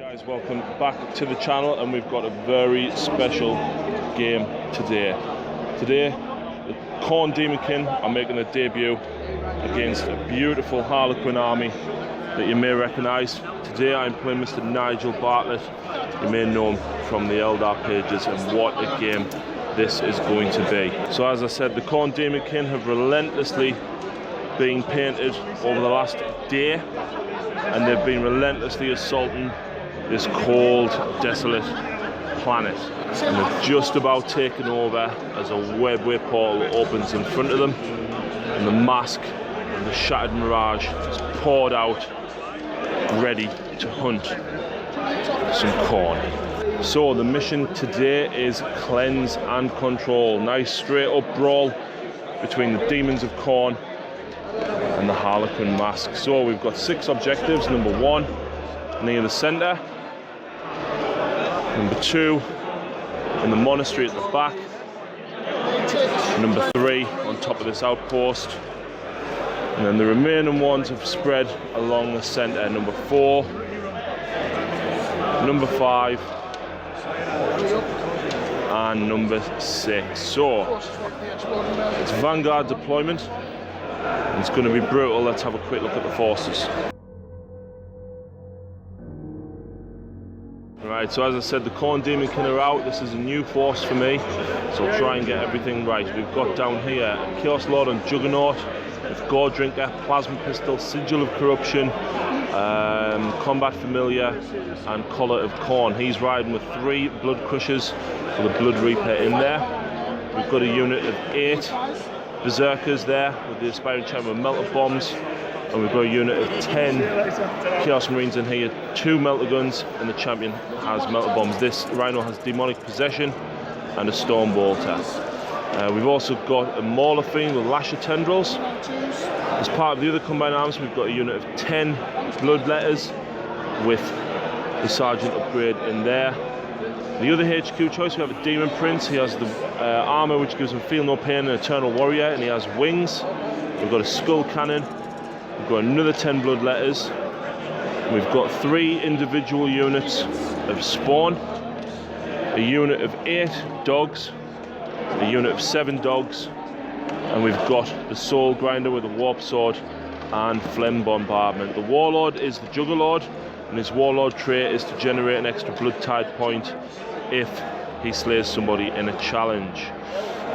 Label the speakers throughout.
Speaker 1: Guys, welcome back to the channel, and we've got a very special game today. Today, the Khorne Daemonkin are making a debut against a beautiful Harlequin army that you may recognise. Today I'm playing Mr. Nigel Bartlett. You may know him from the Eldar pages, and what a game this is going to be. So as I said, the Khorne Daemonkin have relentlessly been painted over the last day, and they've been relentlessly assaulting this cold, desolate planet, and they've just about taken over as a webway portal opens in front of them, and the mask of the Shattered Mirage is poured out, ready to hunt some Khorne. So the mission today is cleanse and control. Nice straight up brawl between the demons of Khorne and the Harlequin mask. So we've got 6 objectives. Number 1, near the centre. Number 2, in the monastery at the back. Number 3, on top of this outpost. And then the remaining ones have spread along the centre. Number 4, number 5, and number 6. So it's vanguard deployment. It's going to be brutal. Let's have a quick look at the forces. Right, so as I said, the Khorne Daemonkin are out. This is a new force for me, so I'll try and get everything right. We've got down here Chaos Lord and Juggernaut, with Gore Drinker, Plasma Pistol, Sigil of Corruption, Combat Familiar, and Collar of Khorne. He's riding with 3 Blood Crushers with a Blood Reaper in there. We've got a unit of 8 Berserkers there with the Aspiring Champion Melter Bombs, and we've got a unit of 10 Chaos Marines in here, 2 Melter Guns, and the champion has Melter Bombs. This Rhino has Demonic Possession and a Storm Bolter. We've also got a Mauler Fiend with Lasher Tendrils. As part of the other combined arms, we've got a unit of 10 Bloodletters with the Sergeant upgrade in there. The other HQ choice, we have a Demon Prince. He has the armour which gives him Feel No Pain and Eternal Warrior, and he has wings. We've got a Skull Cannon. We've got another 10 Bloodletters. We've got 3 individual units of Spawn, a unit of 8 Dogs, a unit of 7 Dogs, and we've got the Soul Grinder with a Warp Sword and Phlegm Bombardment. The Warlord is the Juggerlord, and his Warlord trait is to generate an extra Blood Tide point if he slays somebody in a challenge.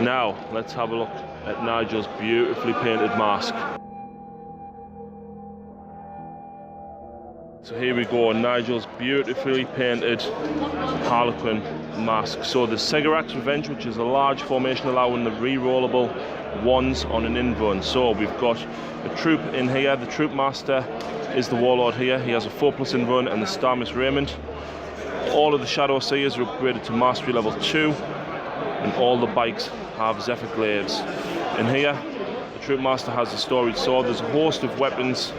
Speaker 1: Now, let's have a look at Nigel's beautifully painted mask. So here we go, Nigel's beautifully painted Harlequin mask. So the Segarak's Revenge, which is a large formation allowing the re-rollable 1s on an invuln. So we've got a troop in here. The Troop Master is the Warlord here. He has a 4+ invuln and the Starmus Raiment. All of the Shadow Seers are upgraded to Mastery level 2, and all the bikes have Zephyr Glaives. In here, the Troop Master has a Storied Sword. There's a host of weapons.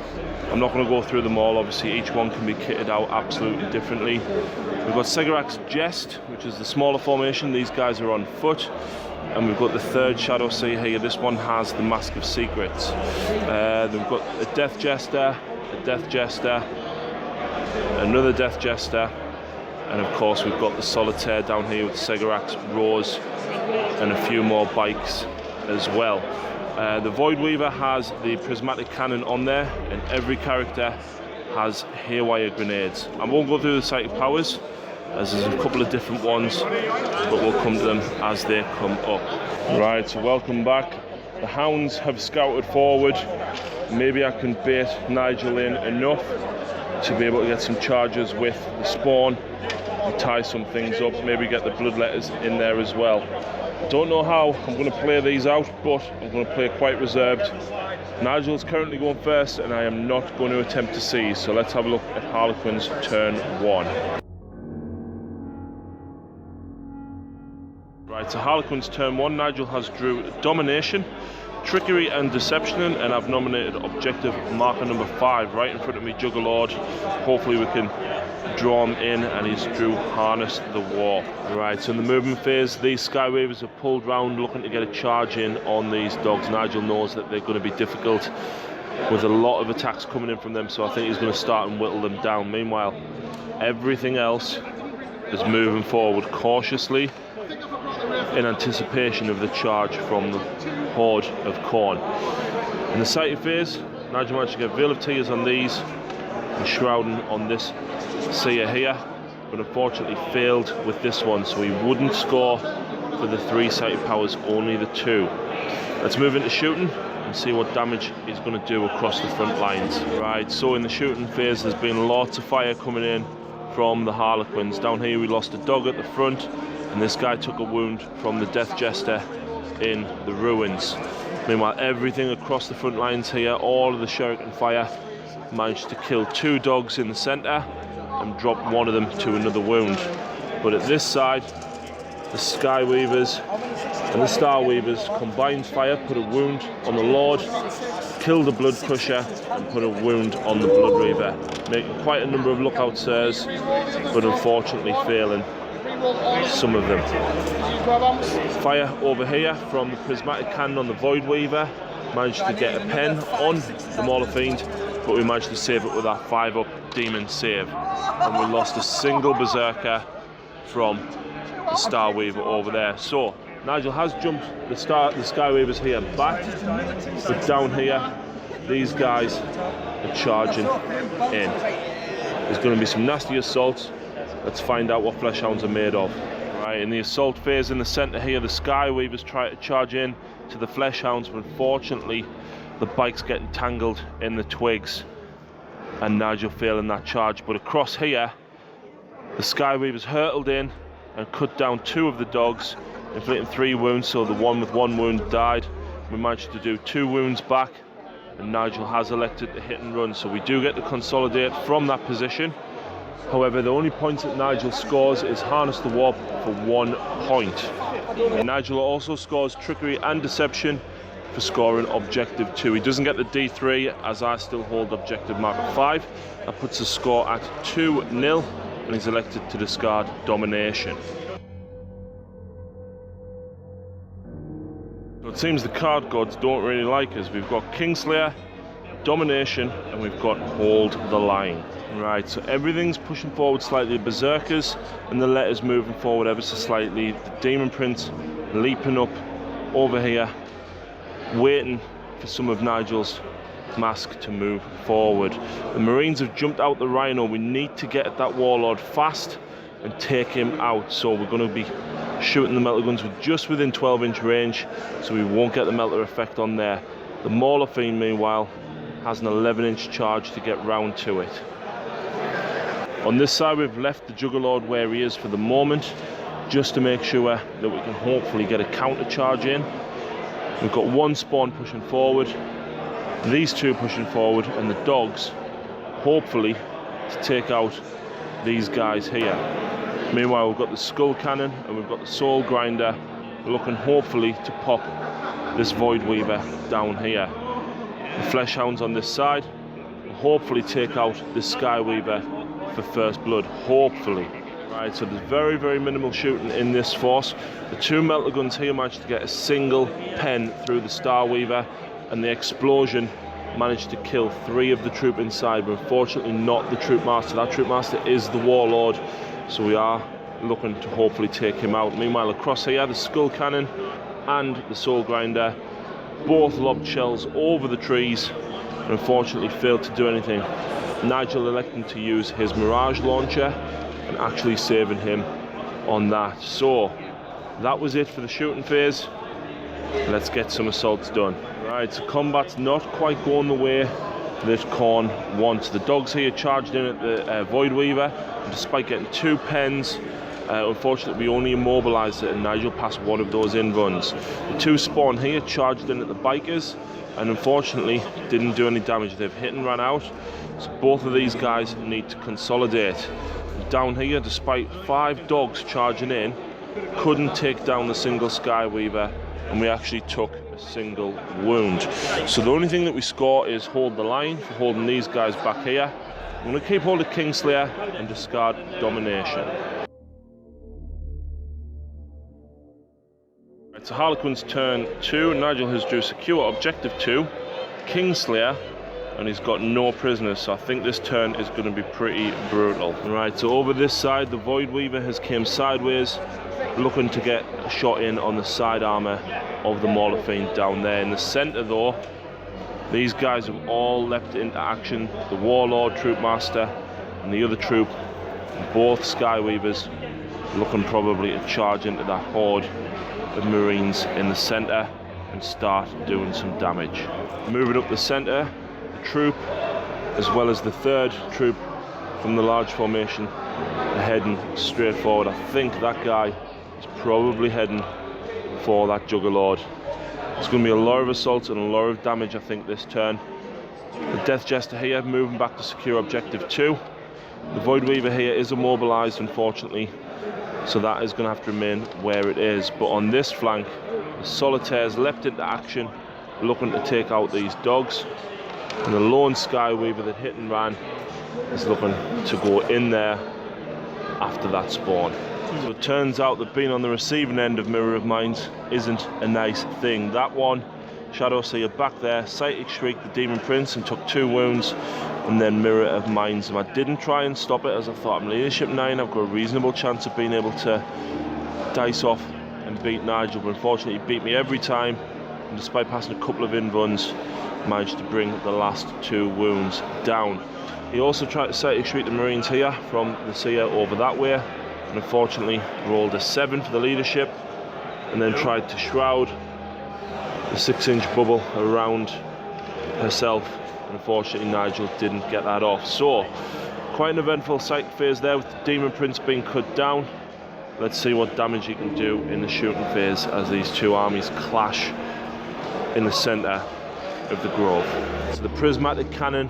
Speaker 1: I'm not going to go through them all. Obviously, each one can be kitted out absolutely differently. We've got Segarak's Jest, which is the smaller formation. These guys are on foot. And we've got the 3rd Shadow Seer here. This one has the Mask of Secrets. Then we've got a Death Jester, another Death Jester, and of course we've got the Solitaire down here with Segarak's Rose and a few more bikes as well. The Voidweaver has the Prismatic Cannon on there, and every character has Haywire Grenades. I won't go through the Psychic Powers, as there's a couple of different ones, but we'll come to them as they come up. Right, so welcome back. The Hounds have scouted forward. Maybe I can bait Nigel in enough to be able to get some charges with the Spawn and tie some things up, maybe get the Bloodletters in there as well. I don't know how I'm going to play these out, but I'm going to play quite reserved. Nigel's currently going first, and I am not going to attempt to seize, so let's have a look at Harlequin's turn 1. Right, so Harlequin's turn 1, Nigel has drew Domination, Trickery and Deception, and I've nominated objective marker number 5. Right in front of me, Juggerlord. Hopefully we can draw him in, and he's drew Harness the War. Right, so in the movement phase, these Skyweavers have pulled round looking to get a charge in on these dogs. Nigel knows that they're going to be difficult with a lot of attacks coming in from them, so I think he's going to start and whittle them down. Meanwhile, Everything else is moving forward cautiously in anticipation of the charge from the horde of Khorne. In the sighting phase, Nigel managed to get Veil of Tears on these and Shrouding on this seer here, but unfortunately failed with this one, so he wouldn't score for the 3 sighted powers, only the 2. Let's move into shooting and see what damage he's going to do across the front lines. Right, so in the shooting phase there's been lots of fire coming in from the Harlequins. Down here we lost a dog at the front, and this guy took a wound from the Death Jester in the ruins. Meanwhile, everything across the front lines here, all of the shuriken fire, managed to kill 2 dogs in the centre and drop one of them to another wound. But at this side, the Skyweavers and the Starweavers combined fire, put a wound on the Lord, killed the Blood Crusher and put a wound on the Blood Reaver, making quite a number of lookout sirs, but unfortunately failing some of them. Fire over here from the prismatic cannon on the Void Weaver, managed to get a pen on the Mauler Fiend, but we managed to save it with our 5-up demon save, and we lost a single berserker from the Star Weaver over there. So Nigel has jumped the Sky Weavers here back, but down here these guys are charging in. There's going to be some nasty assaults. Let's find out what Fleshhounds are made of. Right, in the assault phase in the centre here, the Sky Weavers try to charge in to the Fleshhounds, but unfortunately the bike's getting tangled in the twigs and Nigel failing that charge. But across here, the Sky Weavers hurtled in and cut down 2 of the dogs, inflicting 3 wounds, so the one with 1 wound died. We managed to do 2 wounds back, and Nigel has elected to hit and run, so we do get to consolidate from that position. However, the only points that Nigel scores is Harness the Warp for 1 point. And Nigel also scores Trickery and Deception for scoring Objective 2. He doesn't get the D3 as I still hold Objective Marker 5. That puts the score at 2-0, and he's elected to discard Domination. So it seems the card gods don't really like us. We've got Kingslayer, Domination, and we've got Hold the Line. Right, so everything's pushing forward slightly. Berserkers and the letters moving forward ever so slightly. The Demon Prince leaping up over here, waiting for some of Nigel's mask to move forward. The Marines have jumped out the Rhino. We need to get at that Warlord fast and take him out. So we're going to be shooting the melter guns with just within 12-inch range, so we won't get the melter effect on there. The Mauler Fiend, meanwhile, has an 11-inch charge to get round to it. On this side, we've left the Juggerlord where he is for the moment, just to make sure that we can hopefully get a counter charge in. We've got 1 spawn pushing forward, these 2 pushing forward, and the dogs hopefully to take out these guys here. Meanwhile, we've got the Skull Cannon and we've got the Soul Grinder, looking hopefully to pop this Void Weaver down here. The Fleshhounds on this side will hopefully take out the Sky Weaver for first blood, hopefully. Right, so there's very, very minimal shooting in this force. The 2 melter guns here managed to get a single pen through the Star Weaver, and the explosion managed to kill 3 of the troop inside, but unfortunately not the Troop Master. That Troop Master is the Warlord, so we are looking to hopefully take him out. Meanwhile, across here, the Skull Cannon and the Soul Grinder both lobbed shells over the trees and unfortunately failed to do anything. Nigel electing to use his Mirage Launcher and actually saving him on that. So that was it for the shooting phase. Let's get some assaults done. Right, so combat's not quite going the way that Khorne wants. The dogs here charged in at the Void Weaver, and despite getting 2 pens, unfortunately we only immobilised it, and Nigel passed 1 of those in runs. The 2 spawn here charged in at the bikers, and unfortunately didn't do any damage. They've hit and ran out, so both of these guys need to consolidate. Down here, despite 5 dogs charging in, couldn't take down the single Sky Weaver, and we actually took a single wound. So the only thing that we score is Hold the Line for holding these guys back here. I'm going to keep hold of Kingslayer and discard Domination. Right, so Harlequin's turn 2. Nigel has drew secure Objective 2. Kingslayer and he's got no prisoners, so I think this turn is going to be pretty brutal. Right, so over this side, the Void Weaver has came sideways, looking to get a shot in on the side armour of the Mauler Fiend down there. In the centre though, these guys have all leapt into action. The Warlord Troopmaster and the other troop, both Skyweavers, looking probably to charge into that horde of Marines in the centre and start doing some damage. Moving up the centre, the troop, as well as the third troop from the large formation, are heading straight forward. I think that guy is probably heading for that Juggerlord. There's going to be a lot of assaults and a lot of damage, I think, this turn. The Death Jester here moving back to secure objective 2. The Void Weaver here is immobilised, unfortunately, so that is going to have to remain where it is. But on this flank, the Solitaires leapt into action, looking to take out these dogs, and the lone Skyweaver that hit and ran is looking to go in there after that spawn. So it turns out that being on the receiving end of Mirror of Minds isn't a nice thing. That one, Shadowseer back there, Psychic Shriek the Demon Prince and took 2 wounds, and then Mirror of Minds. And I didn't try and stop it, as I thought I'm Leadership 9, I've got a reasonable chance of being able to dice off and beat Nigel, but unfortunately he beat me every time, and despite passing a couple of invuns, managed to bring the last 2 wounds down. He also tried to Psychic Shriek the Marines here from the Seer over that way, and unfortunately rolled a 7 for the leadership, and then tried to shroud the 6-inch bubble around herself, and unfortunately Nigel didn't get that off. So quite an eventful sight phase there with the Demon Prince being cut down. Let's see what damage he can do in the shooting phase as these 2 armies clash in the centre of the grove. So the prismatic cannon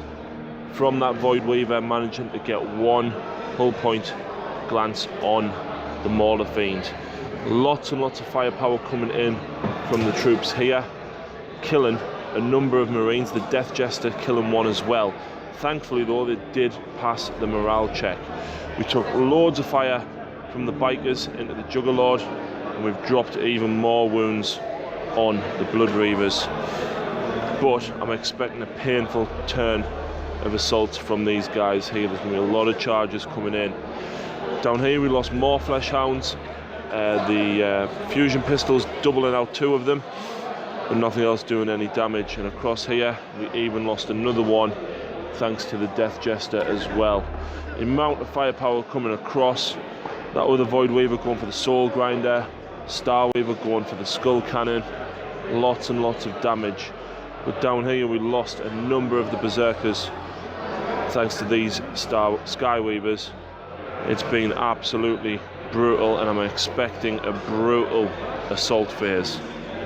Speaker 1: from that Void Weaver managing to get 1 hull point glance on the Mauler Fiend. Lots and lots of firepower coming in from the troops here, killing a number of Marines, the Death Jester killing 1 as well. Thankfully though, they did pass the morale check. We took loads of fire from the bikers into the Juggerlord, and we've dropped even more wounds on the Blood Reavers. But I'm expecting a painful turn of assaults from these guys here. There's going to be a lot of charges coming in. Down here we lost more Flesh Hounds. The fusion pistols doubling out 2 of them, but nothing else doing any damage. And across here we even lost another one thanks to the Death Jester as well. The amount of firepower coming across. That other Void Weaver going for the Soul Grinder, Star Weaver going for the Skull Cannon. Lots and lots of damage. But down here we lost a number of the Berserkers thanks to these Sky Weavers. It's been absolutely brutal, and I'm expecting a brutal assault phase.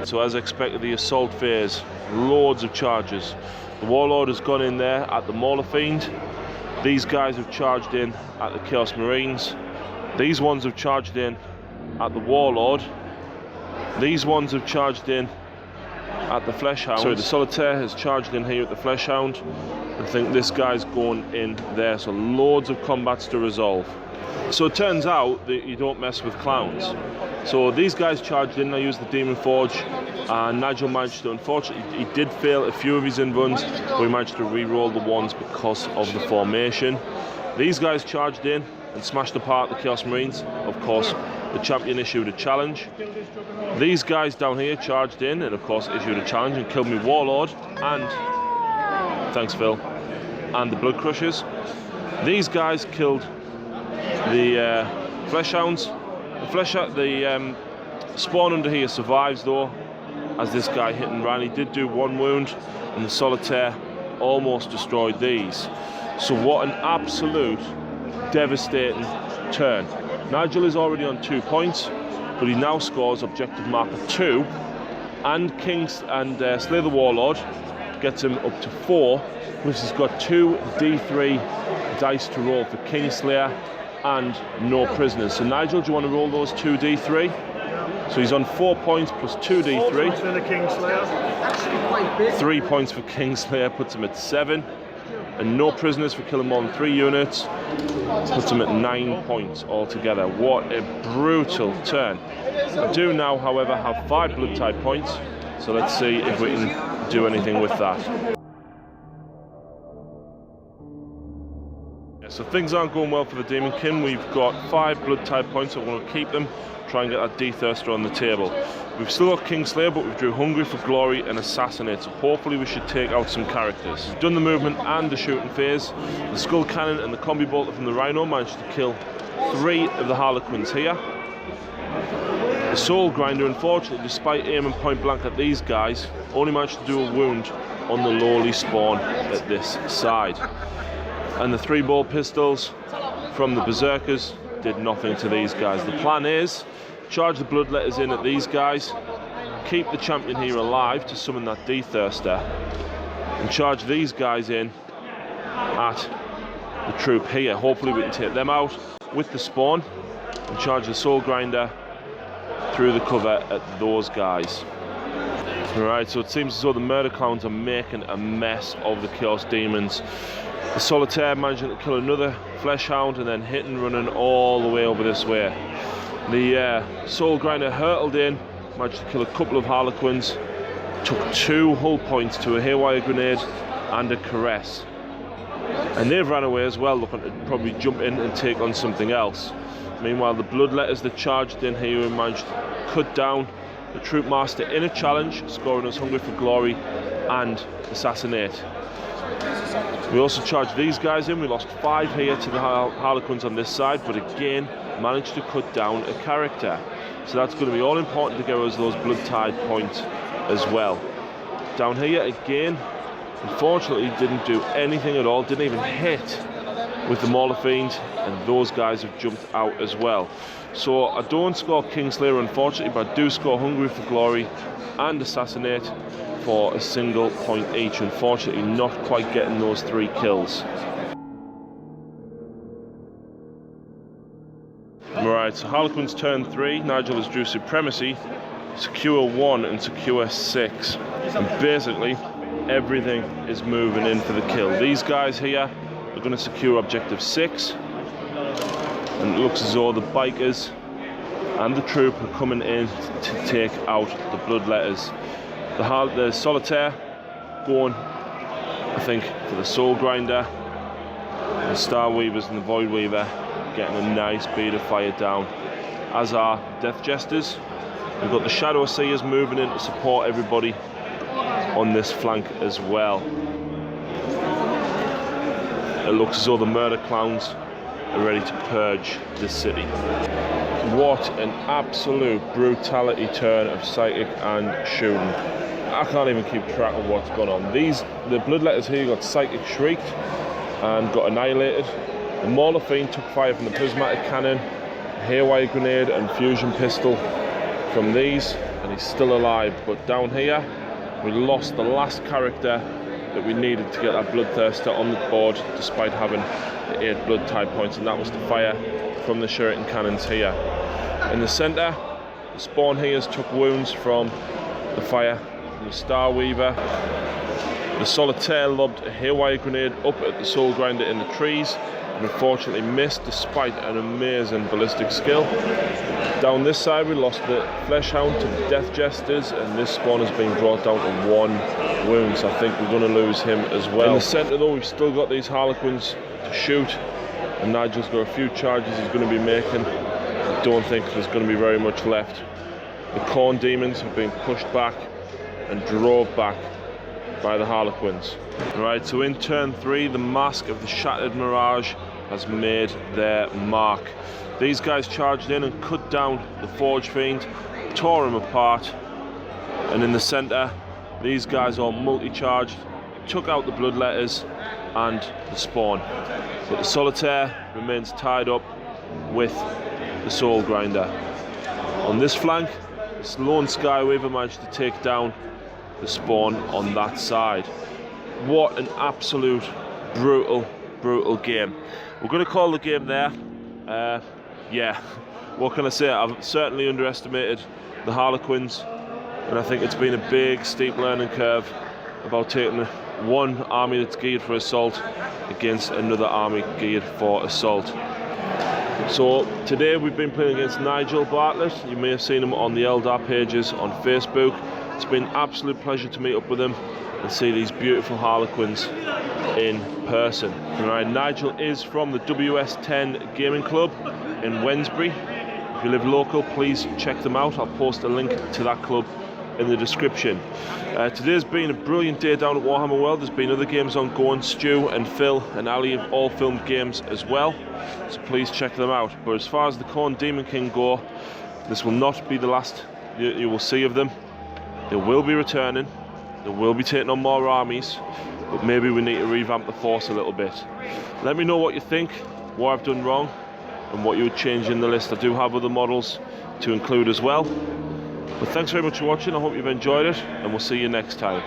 Speaker 1: So as expected, the assault phase, loads of charges. The Warlord has gone in there at the Mauler Fiend. These guys have charged in at the Chaos Marines. These ones have charged in at the Warlord. These ones have charged in at the Fleshhound. Sorry, the Solitaire has charged in here at the Fleshhound. I think this guy's going in there, so loads of combats to resolve. So it turns out that you don't mess with clowns. So these guys charged in, I used the Demon Forge, and Nigel managed to, unfortunately, he did fail a few of his invuns, but he managed to re-roll the ones because of the formation. These guys charged in and smashed apart the Chaos Marines. Of course, the champion issued a challenge. These guys down here charged in and of course issued a challenge and killed me Warlord and, thanks Phil, and the Blood Crushers. These guys killed the Flesh Hounds. The spawn under here survives though, as this guy hit and ran. He did do 1 wound, and the Solitaire almost destroyed these. So what an absolute devastating turn. Nigel is already on 2 points, but he now scores objective marker 2, and Slay the Warlord gets him up to 4, plus he's got 2 D3 dice to roll for Kingslayer and no prisoners. So Nigel, do you want to roll those 2 D3? So he's on 4 points plus 2 D3.
Speaker 2: 4 points for the Kingslayer.
Speaker 1: 3 points for Kingslayer puts him at 7. And no prisoners for killing more than 3 units puts him at 9 points altogether. What a brutal turn. I do now, however, have 5 blood type points, so let's see if we can do anything with that. So things aren't going well for the Daemonkin. We've got 5 blood type points, so we're going to keep them, try and get that D-Thirster on the table. We've still got Kingslayer, but we've drew Hungry for Glory and Assassinate, so hopefully we should take out some characters. We've done the movement and the shooting phase. The Skull Cannon and the Combi Bolter from the Rhino managed to kill 3 of the Harlequins here. The Soul Grinder, unfortunately, despite aiming point blank at these guys, only managed to do a wound on the lowly spawn at this side. And the 3-ball pistols from the Berserkers did nothing to these guys. The plan is charge the Bloodletters in at these guys, keep the champion here alive to summon that D-Thirster, and charge these guys in at the troop here. Hopefully we can take them out with the spawn and charge the Soul Grinder through the cover at those guys. Alright, so it seems as though the Murder Clowns are making a mess of the Chaos Demons. The Solitaire managing to kill another Flesh Hound and then hit and running all the way over this way. The Soul Grinder hurtled in, managed to kill a couple of Harlequins, took 2 hull points to a Haywire Grenade and a Caress. And they've ran away as well, looking to probably jump in and take on something else. Meanwhile, the Bloodletters that charged in here managed to cut down the Troop Master in a challenge, scoring us Hungry for Glory and Assassinate. We also charged these guys in. We lost 5 here to the Harlequins on this side, but again managed to cut down a character. So that's going to be all important to get us those Blood Tide points as well. Down here again, unfortunately didn't do anything at all, didn't even hit with the Mauler Fiend, and those guys have jumped out as well. So I don't score Kingslayer unfortunately, but I do score Hungry for Glory and Assassinate for a single point each. Unfortunately not quite getting those 3 kills. Right, so Harlequins turn 3, Nigel has drew Supremacy, secure 1 and secure 6. And basically everything is moving in for the kill. These guys here are going to secure objective 6. And it looks as though the Bikers and the troop are coming in to take out the Bloodletters. The Solitaire going, I think, for the Soul Grinder. The Star Weavers and the Void Weaver getting a nice bead of fire down, as are Death Jesters. We've got the Shadow Seers moving in to support everybody on this flank as well. It looks as though the Murder Clowns are ready to purge this city. What an absolute brutality turn of psychic and shooting. I can't even keep track of what's gone on. The Bloodletters here got Psychic Shrieked and got annihilated. The Mauler Fiend took fire from the Prismatic Cannon, Haywire Grenade and Fusion Pistol from these, and he's still alive. But down here, we lost the last character that we needed to get that Bloodthirster on the board, despite having the 8 blood type points, and that was the fire from the Shuriken Cannons here. In the centre, the Spawn Heers took wounds from the fire from the Star Weaver. The Solitaire lobbed a Haywire Grenade up at the Soul Grinder in the trees, and unfortunately missed despite an amazing ballistic skill. Down this side we lost the Flesh Hound to the Death Jesters, and this spawn has been brought down to 1 wound, so I think we're going to lose him as well. In the centre though, we've still got these Harlequins to shoot, and Nigel's got a few charges he's going to be making. I don't think there's going to be very much left. The Khorne demons have been pushed back and drove back by the Harlequins. Right, so in turn 3, the Mask of the Shattered Mirage has made their mark. These guys charged in and cut down the Forge Fiend, tore him apart, and in the centre, these guys all multi-charged, took out the Bloodletters and the Spawn. But the Solitaire remains tied up with the Soul Grinder. On this flank, this lone Skyweaver managed to take down the Spawn on that side. What an absolute brutal game. We're going to call the game there. Yeah, what can I say? I've certainly underestimated the Harlequins, and I think it's been a big steep learning curve about taking one army that's geared for assault against another army geared for assault. So today we've been playing against Nigel Bartlett. You may have seen him on the Eldar pages on Facebook. It's been an absolute pleasure to meet up with them and see these beautiful Harlequins in person. Right, Nigel is from the WS10 Gaming Club in Wednesbury. If you live local, please check them out. I'll post a link to that club in the description. Today's been a brilliant day down at Warhammer World. There's been other games ongoing. Stu and Phil and Ali have all filmed games as well, so please check them out. But as far as the Khorne Daemonkin go, this will not be the last you will see of them. They will be returning. They will be taking on more armies, but maybe we need to revamp the force a little bit. Let me know what you think, what I've done wrong, and what you would change in the list. I do have other models to include as well. But thanks very much for watching. I hope you've enjoyed it, and we'll see you next time.